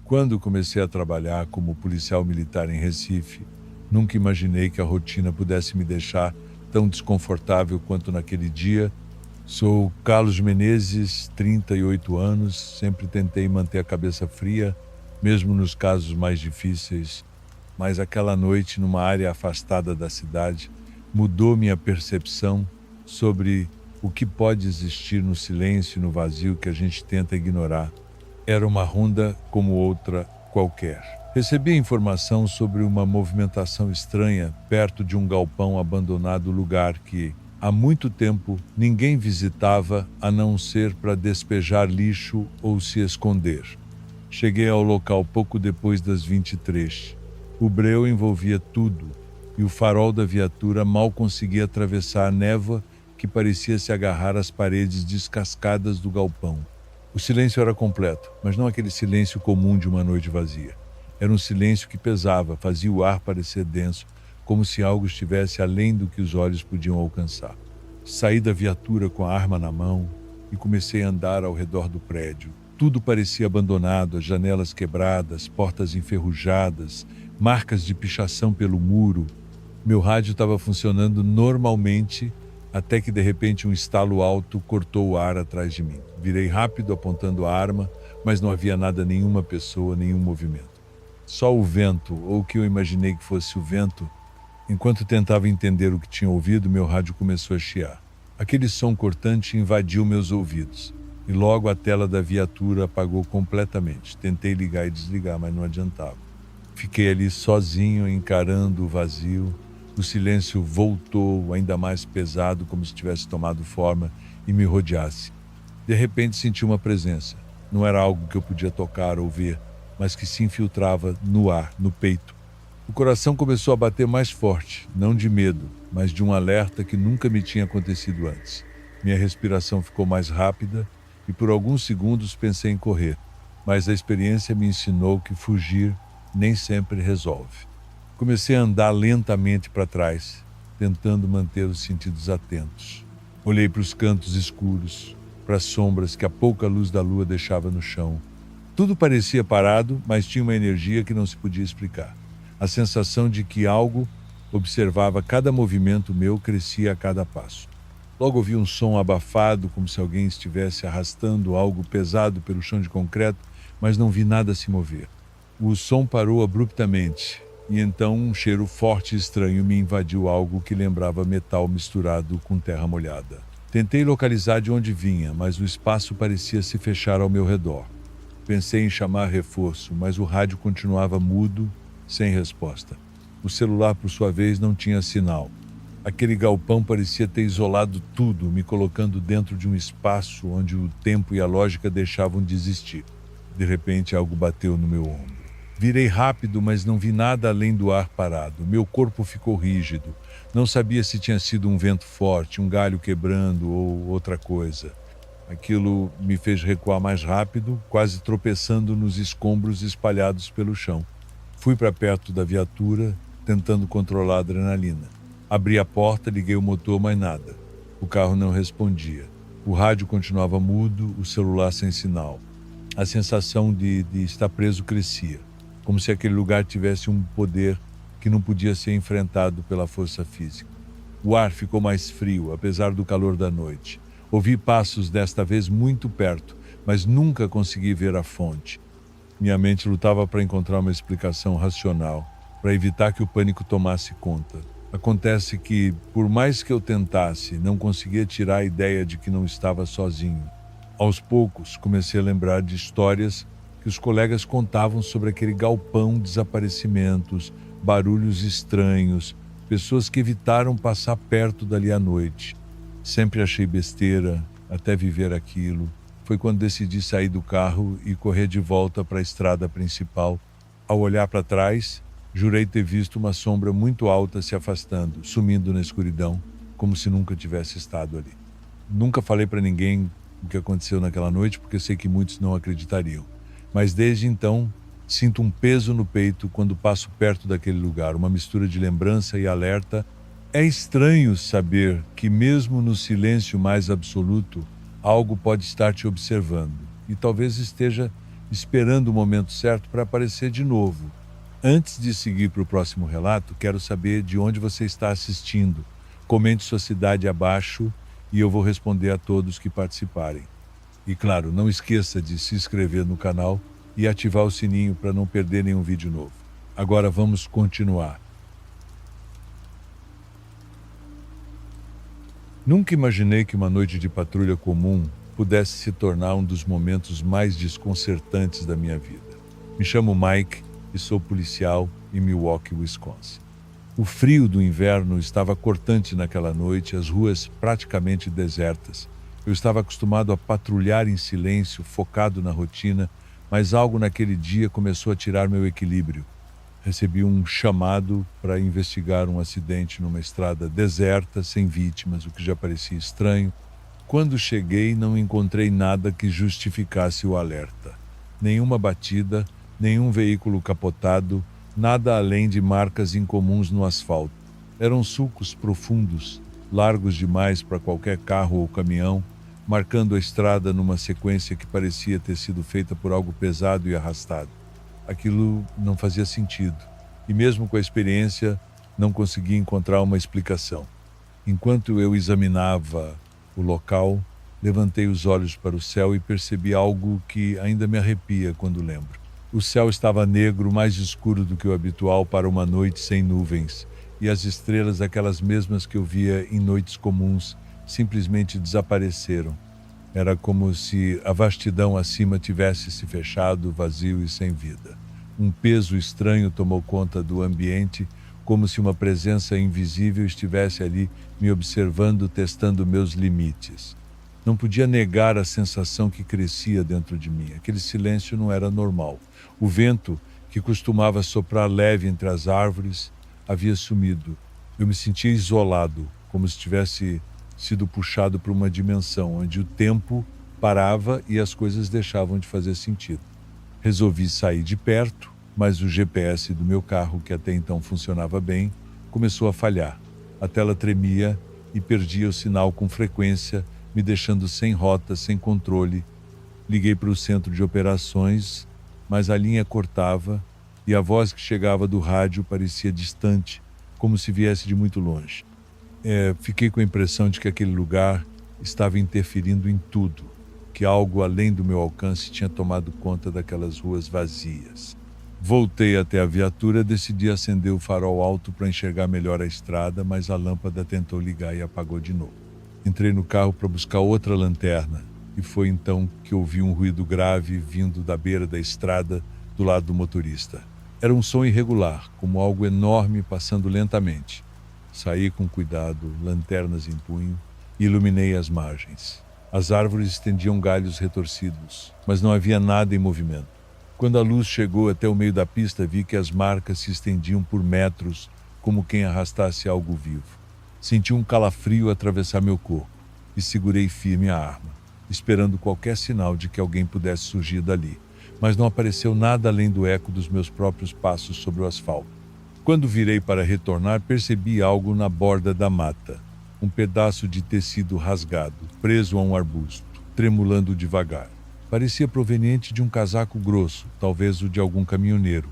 Quando comecei a trabalhar como policial militar em Recife, nunca imaginei que a rotina pudesse me deixar tão desconfortável quanto naquele dia. Sou Carlos Menezes, 38 anos, sempre tentei manter a cabeça fria, mesmo nos casos mais difíceis, mas aquela noite, numa área afastada da cidade, mudou minha percepção sobre o que pode existir no silêncio e no vazio que a gente tenta ignorar. Era uma ronda como outra qualquer. Recebi informação sobre uma movimentação estranha perto de um galpão abandonado, lugar que, há muito tempo, ninguém visitava a não ser para despejar lixo ou se esconder. Cheguei ao local pouco depois das 23. O breu envolvia tudo e o farol da viatura mal conseguia atravessar a névoa que parecia se agarrar às paredes descascadas do galpão. O silêncio era completo, mas não aquele silêncio comum de uma noite vazia. Era um silêncio que pesava, fazia o ar parecer denso, como se algo estivesse além do que os olhos podiam alcançar. Saí da viatura com a arma na mão e comecei a andar ao redor do prédio. Tudo parecia abandonado, as janelas quebradas, portas enferrujadas, marcas de pichação pelo muro. Meu rádio estava funcionando normalmente, até que de repente um estalo alto cortou o ar atrás de mim. Virei rápido apontando a arma, mas não havia nada, nenhuma pessoa, nenhum movimento. Só o vento, ou o que eu imaginei que fosse o vento. Enquanto tentava entender o que tinha ouvido, meu rádio começou a chiar. Aquele som cortante invadiu meus ouvidos, e logo a tela da viatura apagou completamente. Tentei ligar e desligar, mas não adiantava. Fiquei ali sozinho, encarando o vazio. O silêncio voltou, ainda mais pesado, como se tivesse tomado forma e me rodeasse. De repente senti uma presença. Não era algo que eu podia tocar ou ver, mas que se infiltrava no ar, no peito. O coração começou a bater mais forte, não de medo, mas de um alerta que nunca me tinha acontecido antes. Minha respiração ficou mais rápida e por alguns segundos pensei em correr, mas a experiência me ensinou que fugir nem sempre resolve. Comecei a andar lentamente para trás, tentando manter os sentidos atentos. Olhei para os cantos escuros, para as sombras que a pouca luz da lua deixava no chão. Tudo parecia parado, mas tinha uma energia que não se podia explicar. A sensação de que algo observava cada movimento meu crescia a cada passo. Logo ouvi um som abafado, como se alguém estivesse arrastando algo pesado pelo chão de concreto, mas não vi nada se mover. O som parou abruptamente, e então um cheiro forte e estranho me invadiu, algo que lembrava metal misturado com terra molhada. Tentei localizar de onde vinha, mas o espaço parecia se fechar ao meu redor. Pensei em chamar reforço, mas o rádio continuava mudo, sem resposta. O celular, por sua vez, não tinha sinal. Aquele galpão parecia ter isolado tudo, me colocando dentro de um espaço onde o tempo e a lógica deixavam de existir. De repente, algo bateu no meu ombro. Virei rápido, mas não vi nada além do ar parado. Meu corpo ficou rígido. Não sabia se tinha sido um vento forte, um galho quebrando ou outra coisa. Aquilo me fez recuar mais rápido, quase tropeçando nos escombros espalhados pelo chão. Fui para perto da viatura, tentando controlar a adrenalina. Abri a porta, liguei o motor, mas nada. O carro não respondia. O rádio continuava mudo, o celular sem sinal. A sensação de estar preso crescia, como se aquele lugar tivesse um poder que não podia ser enfrentado pela força física. O ar ficou mais frio, apesar do calor da noite. Ouvi passos desta vez muito perto, mas nunca consegui ver a fonte. Minha mente lutava para encontrar uma explicação racional, para evitar que o pânico tomasse conta. Acontece que, por mais que eu tentasse, não conseguia tirar a ideia de que não estava sozinho. Aos poucos, comecei a lembrar de histórias que os colegas contavam sobre aquele galpão, desaparecimentos, barulhos estranhos, pessoas que evitaram passar perto dali à noite. Sempre achei besteira, até viver aquilo. Foi quando decidi sair do carro e correr de volta para a estrada principal. Ao olhar para trás, jurei ter visto uma sombra muito alta se afastando, sumindo na escuridão, como se nunca tivesse estado ali. Nunca falei para ninguém o que aconteceu naquela noite, porque sei que muitos não acreditariam. Mas desde então, sinto um peso no peito quando passo perto daquele lugar, uma mistura de lembrança e alerta. É estranho saber que mesmo no silêncio mais absoluto, algo pode estar te observando e talvez esteja esperando o momento certo para aparecer de novo. Antes de seguir para o próximo relato, quero saber de onde você está assistindo. Comente sua cidade abaixo e eu vou responder a todos que participarem. E claro, não esqueça de se inscrever no canal e ativar o sininho para não perder nenhum vídeo novo. Agora vamos continuar. Nunca imaginei que uma noite de patrulha comum pudesse se tornar um dos momentos mais desconcertantes da minha vida. Me chamo Mike e sou policial em Milwaukee, Wisconsin. O frio do inverno estava cortante naquela noite, as ruas praticamente desertas. Eu estava acostumado a patrulhar em silêncio, focado na rotina, mas algo naquele dia começou a tirar meu equilíbrio. Recebi um chamado para investigar um acidente numa estrada deserta, sem vítimas, o que já parecia estranho. Quando cheguei, não encontrei nada que justificasse o alerta. Nenhuma batida, nenhum veículo capotado, nada além de marcas incomuns no asfalto. Eram sulcos profundos, largos demais para qualquer carro ou caminhão, marcando a estrada numa sequência que parecia ter sido feita por algo pesado e arrastado. Aquilo não fazia sentido, e mesmo com a experiência, não conseguia encontrar uma explicação. Enquanto eu examinava o local, levantei os olhos para o céu e percebi algo que ainda me arrepia quando lembro. O céu estava negro, mais escuro do que o habitual para uma noite sem nuvens, e as estrelas, aquelas mesmas que eu via em noites comuns, simplesmente desapareceram. Era como se a vastidão acima tivesse se fechado, vazio e sem vida. Um peso estranho tomou conta do ambiente, como se uma presença invisível estivesse ali me observando, testando meus limites. Não podia negar a sensação que crescia dentro de mim. Aquele silêncio não era normal. O vento, que costumava soprar leve entre as árvores, havia sumido. Eu me sentia isolado, como se tivesse sido puxado para uma dimensão onde o tempo parava e as coisas deixavam de fazer sentido. Resolvi sair de perto, mas o GPS do meu carro, que até então funcionava bem, começou a falhar. A tela tremia e perdia o sinal com frequência, me deixando sem rota, sem controle. Liguei para o centro de operações, mas a linha cortava e a voz que chegava do rádio parecia distante, como se viesse de muito longe. Fiquei com a impressão de que aquele lugar estava interferindo em tudo, que algo além do meu alcance tinha tomado conta daquelas ruas vazias. Voltei até a viatura, decidi acender o farol alto para enxergar melhor a estrada, mas a lâmpada tentou ligar e apagou de novo. Entrei no carro para buscar outra lanterna e foi então que ouvi um ruído grave vindo da beira da estrada do lado do motorista. Era um som irregular, como algo enorme passando lentamente. Saí com cuidado, lanternas em punho, e iluminei as margens. As árvores estendiam galhos retorcidos, mas não havia nada em movimento. Quando a luz chegou até o meio da pista, vi que as marcas se estendiam por metros, como quem arrastasse algo vivo. Senti um calafrio atravessar meu corpo e segurei firme a arma, esperando qualquer sinal de que alguém pudesse surgir dali. Mas não apareceu nada além do eco dos meus próprios passos sobre o asfalto. Quando virei para retornar, percebi algo na borda da mata. Um pedaço de tecido rasgado, preso a um arbusto, tremulando devagar. Parecia proveniente de um casaco grosso, talvez o de algum caminhoneiro.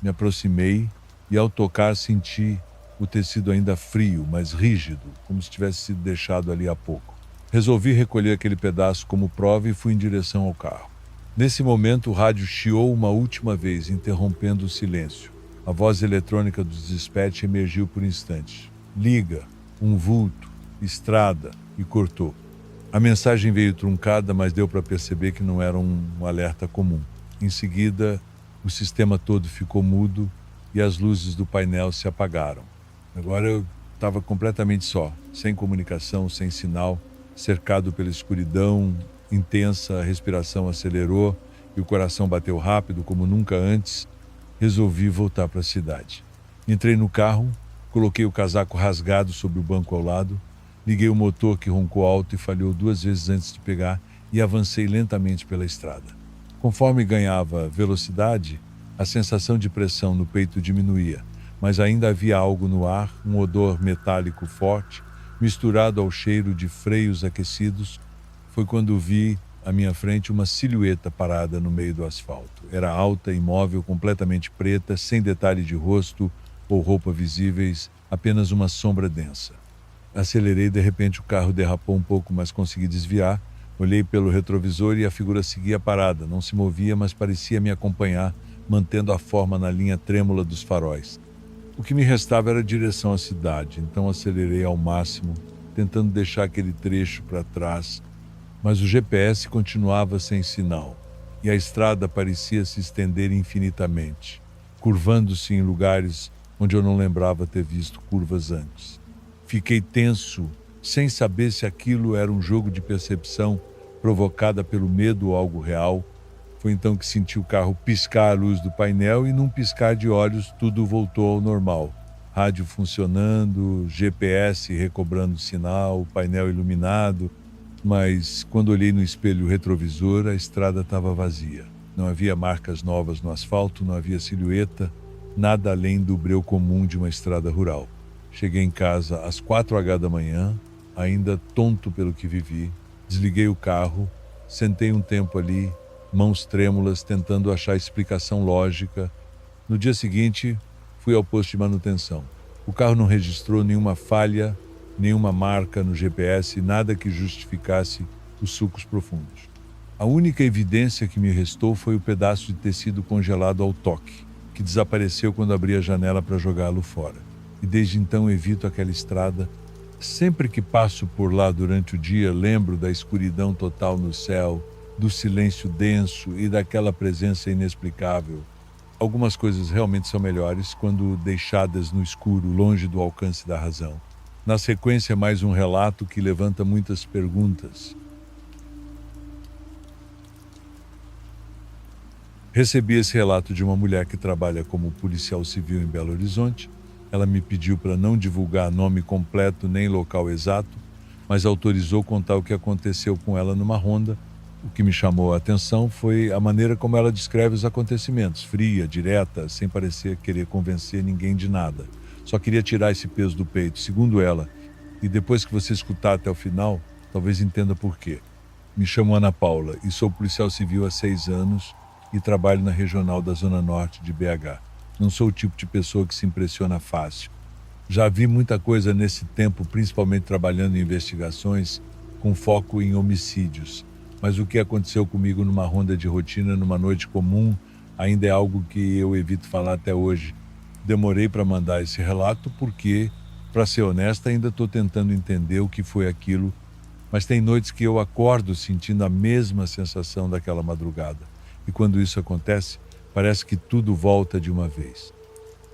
Me aproximei e, ao tocar, senti o tecido ainda frio, mas rígido, como se tivesse sido deixado ali há pouco. Resolvi recolher aquele pedaço como prova e fui em direção ao carro. Nesse momento, o rádio chiou uma última vez, interrompendo o silêncio. A voz eletrônica do dispatch emergiu por instantes. Liga, um vulto, estrada, e cortou. A mensagem veio truncada, mas deu para perceber que não era um alerta comum. Em seguida, o sistema todo ficou mudo e as luzes do painel se apagaram. Agora eu estava completamente só, sem comunicação, sem sinal, cercado pela escuridão intensa, a respiração acelerou e o coração bateu rápido como nunca antes. Resolvi voltar para a cidade. Entrei no carro, coloquei o casaco rasgado sobre o banco ao lado, liguei o motor que roncou alto e falhou 2 vezes antes de pegar e avancei lentamente pela estrada. Conforme ganhava velocidade, a sensação de pressão no peito diminuía, mas ainda havia algo no ar, um odor metálico forte, misturado ao cheiro de freios aquecidos. Foi quando vi À minha frente, uma silhueta parada no meio do asfalto. Era alta, imóvel, completamente preta, sem detalhe de rosto ou roupa visíveis, apenas uma sombra densa. Acelerei e de repente o carro derrapou um pouco, mas consegui desviar. Olhei pelo retrovisor e a figura seguia parada. Não se movia, mas parecia me acompanhar, mantendo a forma na linha trêmula dos faróis. O que me restava era a direção à cidade, então acelerei ao máximo, tentando deixar aquele trecho para trás, mas o GPS continuava sem sinal, e a estrada parecia se estender infinitamente, curvando-se em lugares onde eu não lembrava ter visto curvas antes. Fiquei tenso, sem saber se aquilo era um jogo de percepção provocada pelo medo ou algo real. Foi então que senti o carro piscar a luz do painel e num piscar de olhos tudo voltou ao normal. Rádio funcionando, GPS recobrando sinal, painel iluminado, mas quando olhei no espelho retrovisor, a estrada estava vazia. Não havia marcas novas no asfalto, não havia silhueta, nada além do breu comum de uma estrada rural. Cheguei em casa às 4h da manhã, ainda tonto pelo que vivi. Desliguei o carro, sentei um tempo ali, mãos trêmulas, tentando achar explicação lógica. No dia seguinte, fui ao posto de manutenção. O carro não registrou nenhuma falha, nenhuma marca no GPS, nada que justificasse os sulcos profundos. A única evidência que me restou foi o pedaço de tecido congelado ao toque, que desapareceu quando abri a janela para jogá-lo fora. E desde então evito aquela estrada. Sempre que passo por lá durante o dia, lembro da escuridão total no céu, do silêncio denso e daquela presença inexplicável. Algumas coisas realmente são melhores quando deixadas no escuro, longe do alcance da razão. Na sequência, mais um relato que levanta muitas perguntas. Recebi esse relato de uma mulher que trabalha como policial civil em Belo Horizonte. Ela me pediu para não divulgar nome completo nem local exato, mas autorizou contar o que aconteceu com ela numa ronda. O que me chamou a atenção foi a maneira como ela descreve os acontecimentos, fria, direta, sem parecer querer convencer ninguém de nada. Só queria tirar esse peso do peito, segundo ela. E depois que você escutar até o final, talvez entenda por quê. Me chamo Ana Paula e sou policial civil há 6 anos e trabalho na regional da Zona Norte de BH. Não sou o tipo de pessoa que se impressiona fácil. Já vi muita coisa nesse tempo, principalmente trabalhando em investigações com foco em homicídios. Mas o que aconteceu comigo numa ronda de rotina, numa noite comum, ainda é algo que eu evito falar até hoje. Demorei para mandar esse relato porque, para ser honesta, ainda estou tentando entender o que foi aquilo, mas tem noites que eu acordo sentindo a mesma sensação daquela madrugada. E quando isso acontece, parece que tudo volta de uma vez.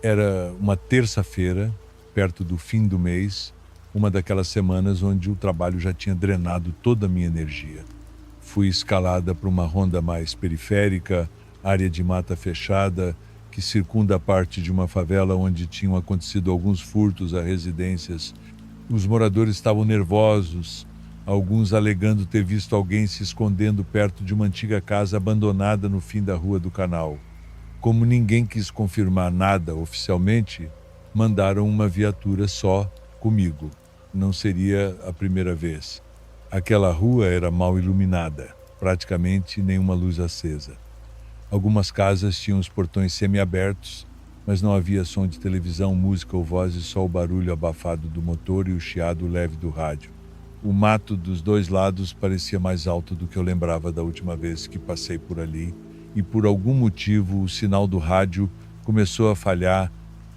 Era uma terça-feira, perto do fim do mês, uma daquelas semanas onde o trabalho já tinha drenado toda a minha energia. Fui escalada para uma ronda mais periférica, área de mata fechada, que circunda a parte de uma favela onde tinham acontecido alguns furtos a residências. Os moradores estavam nervosos, alguns alegando ter visto alguém se escondendo perto de uma antiga casa abandonada no fim da Rua do Canal. Como ninguém quis confirmar nada oficialmente, mandaram uma viatura só comigo. Não seria a primeira vez. Aquela rua era mal iluminada, praticamente nenhuma luz acesa. Algumas casas tinham os portões semiabertos, mas não havia som de televisão, música ou vozes, só o barulho abafado do motor e o chiado leve do rádio. O mato dos dois lados parecia mais alto do que eu lembrava da última vez que passei por ali, e por algum motivo o sinal do rádio começou a falhar.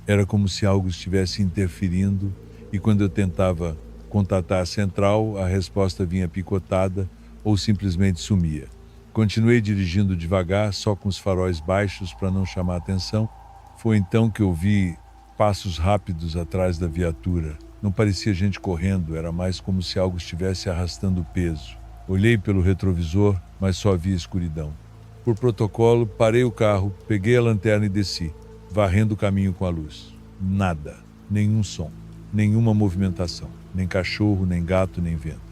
Era como se algo estivesse interferindo, e quando eu tentava contatar a central, a resposta vinha picotada ou simplesmente sumia. Continuei dirigindo devagar, só com os faróis baixos para não chamar atenção. Foi então que eu vi passos rápidos atrás da viatura. Não parecia gente correndo, era mais como se algo estivesse arrastando peso. Olhei pelo retrovisor, mas só havia escuridão. Por protocolo, parei o carro, peguei a lanterna e desci, varrendo o caminho com a luz. Nada, nenhum som, nenhuma movimentação, nem cachorro, nem gato, nem vento.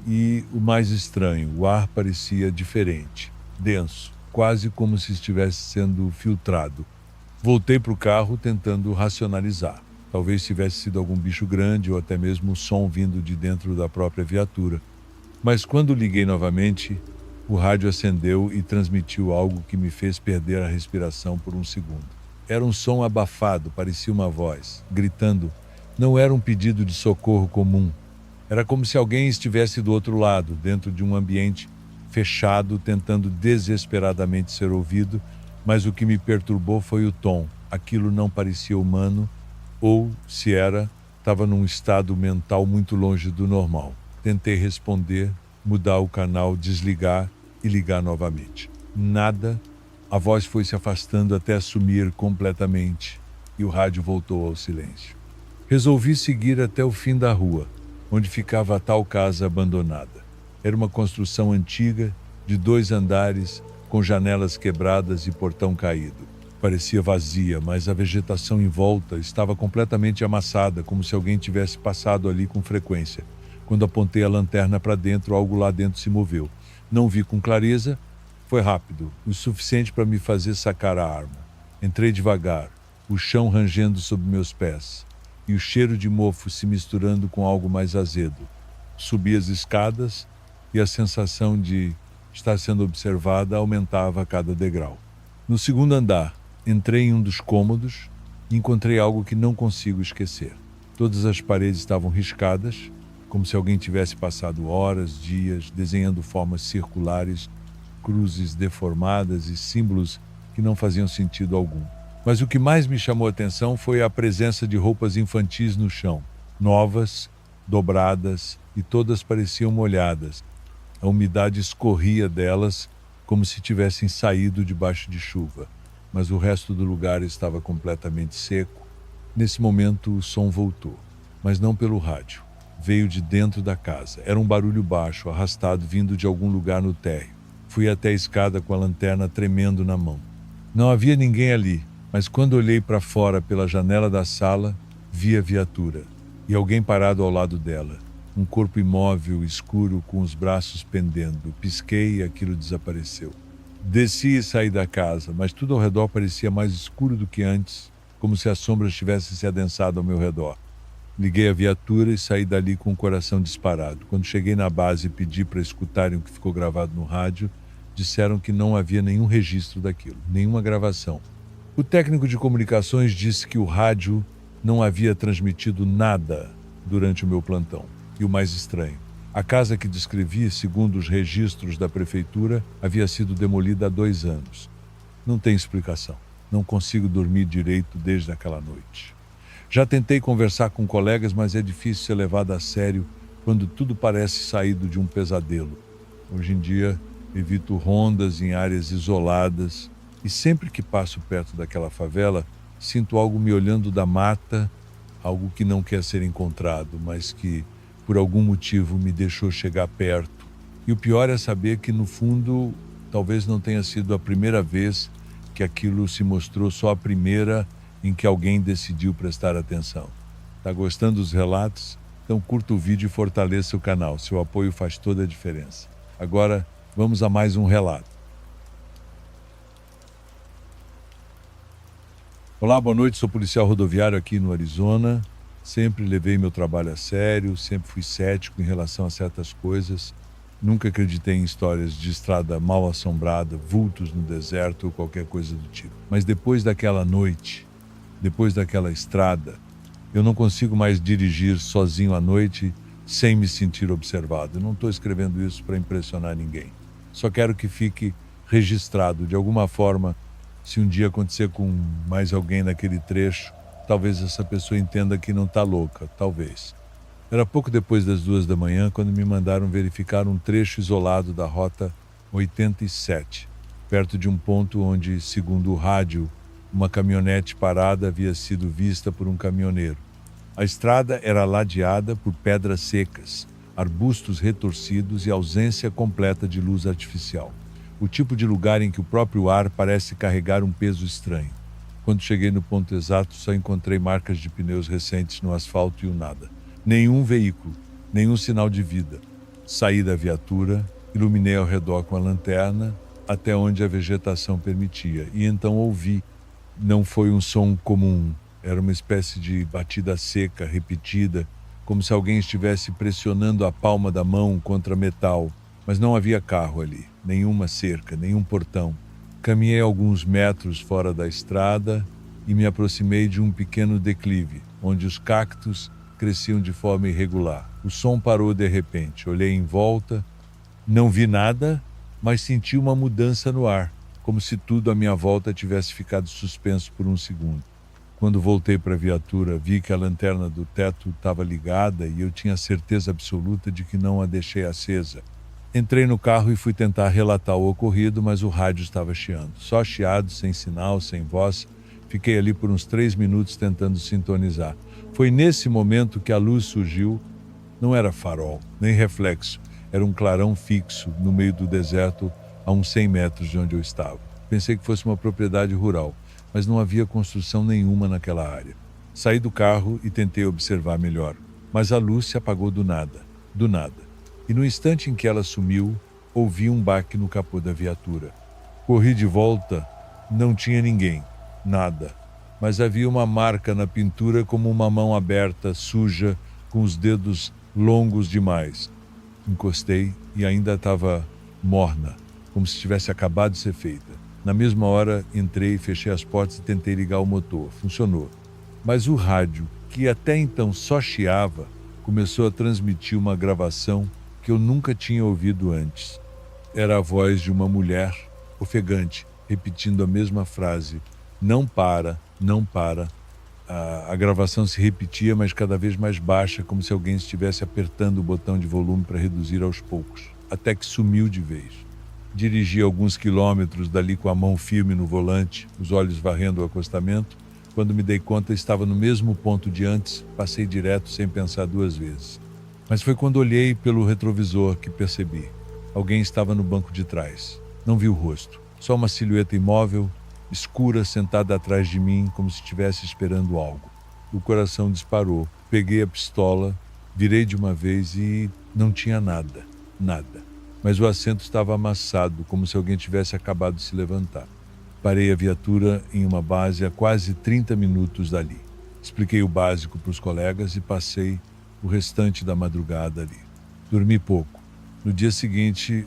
E o mais estranho, o ar parecia diferente, denso, quase como se estivesse sendo filtrado. Voltei para o carro tentando racionalizar. Talvez tivesse sido algum bicho grande ou até mesmo o som vindo de dentro da própria viatura. Mas quando liguei novamente, O rádio acendeu e transmitiu algo que me fez perder a respiração por um segundo. Era um som abafado, parecia uma voz, gritando. Não era um pedido de socorro comum. Era como se alguém estivesse do outro lado, dentro de um ambiente fechado, tentando desesperadamente ser ouvido, mas o que me perturbou foi o tom. Aquilo não parecia humano, ou, se era, estava num estado mental muito longe do normal. Tentei responder, mudar o canal, desligar e ligar novamente. Nada. A voz foi se afastando até sumir completamente e o rádio voltou ao silêncio. Resolvi seguir até o fim da rua, onde ficava a tal casa abandonada. Era uma construção antiga, de 2 andares, com janelas quebradas e portão caído. Parecia vazia, mas a vegetação em volta estava completamente amassada, como se alguém tivesse passado ali com frequência. Quando apontei a lanterna para dentro, algo lá dentro se moveu. Não vi com clareza. Foi rápido, o suficiente para me fazer sacar a arma. Entrei devagar, o chão rangendo sob meus pés, e o cheiro de mofo se misturando com algo mais azedo. Subi as escadas e a sensação de estar sendo observada aumentava a cada degrau. No segundo andar, entrei em um dos cômodos e encontrei algo que não consigo esquecer. Todas as paredes estavam riscadas, como se alguém tivesse passado horas, dias, desenhando formas circulares, cruzes deformadas e símbolos que não faziam sentido algum. Mas o que mais me chamou a atenção foi a presença de roupas infantis no chão, novas, dobradas, e todas pareciam molhadas. A umidade escorria delas como se tivessem saído debaixo de chuva, mas o resto do lugar estava completamente seco. Nesse momento o som voltou, mas não pelo rádio. Veio de dentro da casa. Era um barulho baixo, arrastado, vindo de algum lugar no térreo. Fui até a escada com a lanterna tremendo na mão. Não havia ninguém ali, mas quando olhei para fora pela janela da sala, vi a viatura e alguém parado ao lado dela. Um corpo imóvel, escuro, com os braços pendendo. Pisquei e aquilo desapareceu. Desci e saí da casa, mas tudo ao redor parecia mais escuro do que antes, como se as sombras tivessem se adensado ao meu redor. Liguei a viatura e saí dali com o coração disparado. Quando cheguei na base e pedi para escutarem o que ficou gravado no rádio, disseram que não havia nenhum registro daquilo, nenhuma gravação. O técnico de comunicações disse que o rádio não havia transmitido nada durante o meu plantão. E o mais estranho, a casa que descrevi, segundo os registros da prefeitura, havia sido demolida há 2 anos. Não tem explicação. Não consigo dormir direito desde aquela noite. Já tentei conversar com colegas, mas é difícil ser levado a sério quando tudo parece saído de um pesadelo. Hoje em dia, evito rondas em áreas isoladas e sempre que passo perto daquela favela, sinto algo me olhando da mata, algo que não quer ser encontrado, mas que, por algum motivo, me deixou chegar perto. E o pior é saber que, no fundo, talvez não tenha sido a primeira vez que aquilo se mostrou, só a primeira em que alguém decidiu prestar atenção. Tá gostando dos relatos? Então curta o vídeo e fortaleça o canal. Seu apoio faz toda a diferença. Agora, vamos a mais um relato. Olá, boa noite. Sou policial rodoviário aqui no Arizona. Sempre levei meu trabalho a sério, sempre fui cético em relação a certas coisas. Nunca acreditei em histórias de estrada mal assombrada, vultos no deserto ou qualquer coisa do tipo. Mas depois daquela noite, depois daquela estrada, eu não consigo mais dirigir sozinho à noite sem me sentir observado. Eu não estou escrevendo isso para impressionar ninguém. Só quero que fique registrado de alguma forma. Se um dia acontecer com mais alguém naquele trecho, talvez essa pessoa entenda que não está louca, talvez. Era pouco depois das 2 da manhã quando me mandaram verificar um trecho isolado da Rota 87, perto de um ponto onde, segundo o rádio, uma caminhonete parada havia sido vista por um caminhoneiro. A estrada era ladeada por pedras secas, arbustos retorcidos e ausência completa de luz artificial. O tipo de lugar em que o próprio ar parece carregar um peso estranho. Quando cheguei no ponto exato, só encontrei marcas de pneus recentes no asfalto e o nada. Nenhum veículo, nenhum sinal de vida. Saí da viatura, iluminei ao redor com a lanterna, até onde a vegetação permitia, e então ouvi. Não foi um som comum, era uma espécie de batida seca, repetida, como se alguém estivesse pressionando a palma da mão contra metal, mas não havia carro ali. nenhuma cerca, nenhum portão. Caminhei alguns metros fora da estrada e me aproximei de um pequeno declive, onde os cactos cresciam de forma irregular. O som parou de repente. Olhei em volta, não vi nada, mas senti uma mudança no ar, como se tudo à minha volta tivesse ficado suspenso por um segundo. Quando voltei para a viatura, vi que a lanterna do teto estava ligada e eu tinha certeza absoluta de que não a deixei acesa. Entrei no carro e fui tentar relatar o ocorrido, mas o rádio estava chiando. Só chiado, sem sinal, sem voz. Fiquei ali por uns 3 minutos tentando sintonizar. Foi nesse momento que a luz surgiu. Não era farol, nem reflexo. Era um clarão fixo no meio do deserto, a uns 100 metros de onde eu estava. Pensei que fosse uma propriedade rural, mas não havia construção nenhuma naquela área. Saí do carro e tentei observar melhor, mas a luz se apagou do nada. E no instante em que ela sumiu, ouvi um baque no capô da viatura. Corri de volta, não tinha ninguém, nada. Mas havia uma marca na pintura como uma mão aberta, suja, com os dedos longos demais. Encostei e ainda estava morna, como se tivesse acabado de ser feita. Na mesma hora, entrei, fechei as portas e tentei ligar o motor. Funcionou. Mas o rádio, que até então só chiava, começou a transmitir uma gravação que eu nunca tinha ouvido antes. Era a voz de uma mulher, ofegante, repetindo a mesma frase. Não para, não para. A gravação se repetia, mas cada vez mais baixa, como se alguém estivesse apertando o botão de volume para reduzir aos poucos, até que sumiu de vez. Dirigi alguns quilômetros dali com a mão firme no volante, os olhos varrendo o acostamento. Quando me dei conta, estava no mesmo ponto de antes, passei direto sem pensar 2 vezes. Mas foi quando olhei pelo retrovisor que percebi. Alguém estava no banco de trás. Não vi o rosto, só uma silhueta imóvel, escura, sentada atrás de mim, como se estivesse esperando algo. O coração disparou. Peguei a pistola, virei de uma vez e não tinha nada. Mas o assento estava amassado, como se alguém tivesse acabado de se levantar. Parei a viatura em uma base a quase 30 minutos dali. Expliquei o básico para os colegas e passei o restante da madrugada ali. Dormi pouco. No dia seguinte,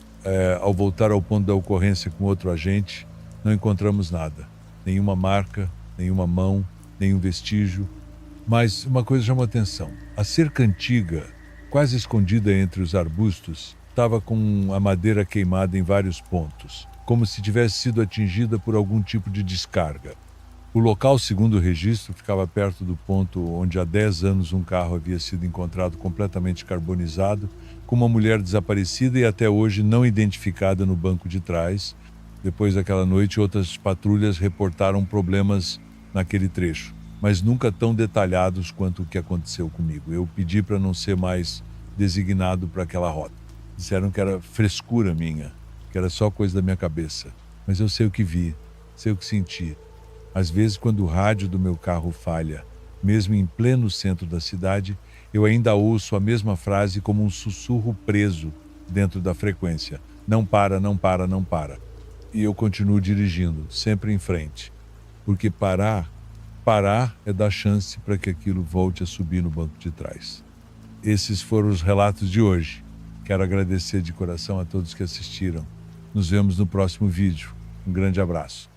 ao voltar ao ponto da ocorrência com outro agente, não encontramos nada. Nenhuma marca, nenhuma mão, nenhum vestígio. Mas uma coisa chamou atenção. A cerca antiga, quase escondida entre os arbustos, estava com a madeira queimada em vários pontos, como se tivesse sido atingida por algum tipo de descarga. O local, segundo o registro, ficava perto do ponto onde há 10 anos um carro havia sido encontrado completamente carbonizado, com uma mulher desaparecida e até hoje não identificada no banco de trás. Depois daquela noite, outras patrulhas reportaram problemas naquele trecho, mas nunca tão detalhados quanto o que aconteceu comigo. Eu pedi para não ser mais designado para aquela rota. Disseram que era frescura minha, que era só coisa da minha cabeça. Mas eu sei o que vi, sei o que senti. Às vezes, quando o rádio do meu carro falha, mesmo em pleno centro da cidade, eu ainda ouço a mesma frase como um sussurro preso dentro da frequência. Não para, não para, não para. E eu continuo dirigindo, sempre em frente. Porque parar é dar chance para que aquilo volte a subir no banco de trás. Esses foram os relatos de hoje. Quero agradecer de coração a todos que assistiram. Nos vemos no próximo vídeo. Um grande abraço.